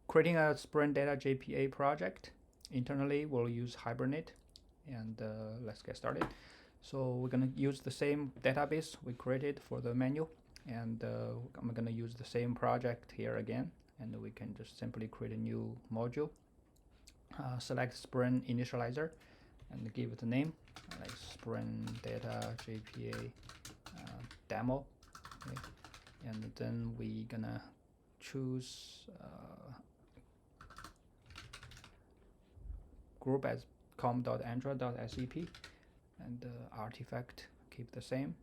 creating a SprintDataJPA project. Internally, we'll use Hibernate, and let's get started. So we're going to use the same database we created for the menu, and I'm going to use the same project here again, and we can just simply create a new module. Select Sprint Initializer and give it a name like SprintDataJPA demo. Okay. And then we're gonna choose group as com.android.sep, and artifact keep the same.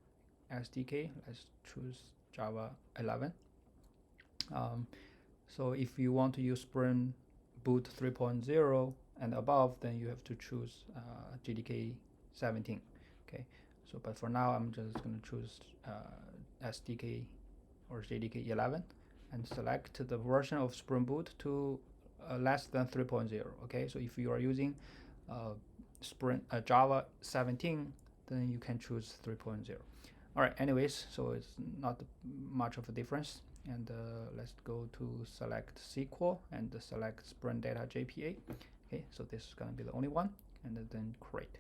SDK, let's choose Java 11. So if you want to use Spring Boot 3.0 and above, then you have to choose JDK 17. Okay, so but for now I'm just going to choose SDK or JDK 11 and select the version of Spring Boot to less than 3.0. Okay, so if you are using Java 17, then you can choose 3.0. All right, anyways, so it's not much of a difference. And let's go to select SQL and select SprintDataJPA. Okay, so this is going to be the only one, and then create.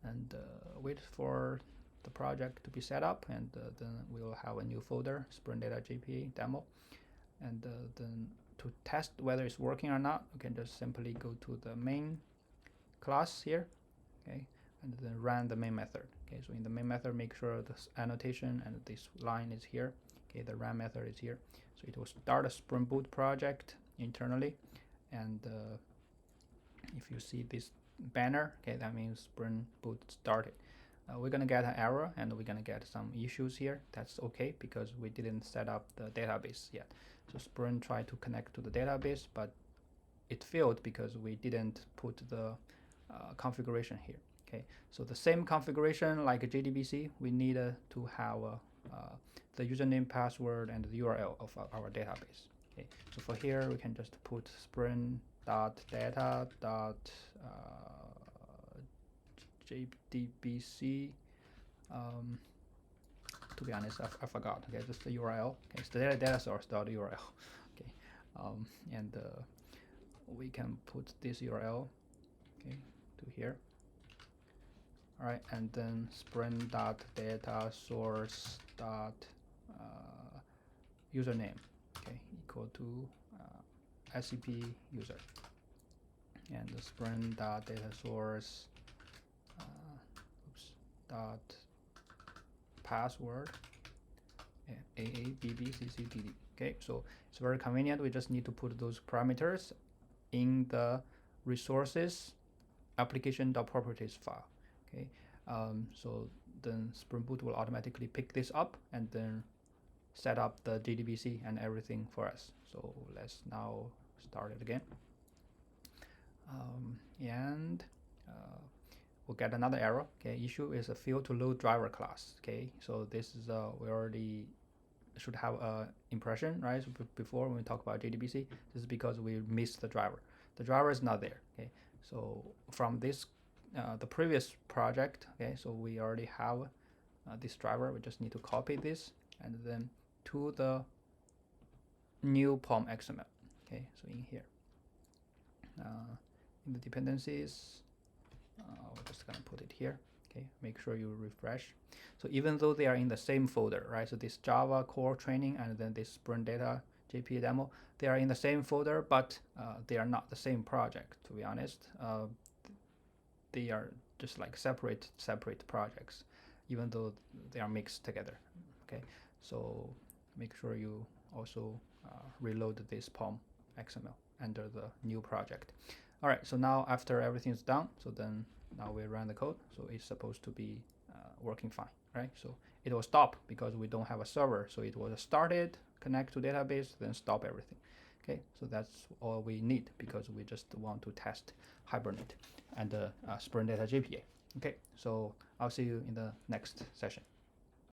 And wait for the project to be set up, and then we'll have a new folder, SprintDataJPA demo. And then to test whether it's working or not, we can just simply go to the main class here, okay, and then run the main method. Okay, so in the main method, make sure this annotation and this line is here. Okay, the run method is here, so it will start a Spring Boot project internally, and if you see this banner, okay, that means Spring Boot started. We're gonna get an error, and we're gonna get some issues here. That's okay because we didn't set up the database yet. So Spring tried to connect to the database, but it failed because we didn't put the configuration here. Okay, so the same configuration like a JDBC, we need to have the username, password, and the URL of our database. Okay, so for here we can just put spring.data.jdbc. To be honest, I forgot. Okay, just the URL. Okay, it's the data source.url. Okay, and we can put this URL, okay, to here. All right, and then spring.dataSource username, okay, equal to SCP user, and the spring.dataSource dot password AABBCCDD. Okay, so it's very convenient. We just need to put those parameters in the resources application.properties file. Okay, so then Spring Boot will automatically pick this up and then set up the JDBC and everything for us. So let's now start it again, and we'll get another error. Okay, issue is a fail to load driver class. Okay, so this is we already should have a impression, right? So before when we talk about JDBC, this is because we missed the driver. The driver is not there. Okay, so from this the previous project, okay, so we already have this driver. We just need to copy this and then to the new POM XML. Okay, so in here, in the dependencies, we're just gonna put it here. Okay, make sure you refresh. So even though they are in the same folder, right? So this Java core training and then this SprintDataJPA demo, they are in the same folder, but they are not the same project. To be honest, they are just like separate projects, even though they are mixed together. Okay, so make sure you also reload this POM XML under the new project. All right, so now after everything's done, so then now we run the code, so it's supposed to be working fine, right? So it will stop because we don't have a server, so it was started, connect to database, then stop everything. Okay, so that's all we need because we just want to test Hibernate and SprintDataJPA. Okay, so I'll see you in the next session.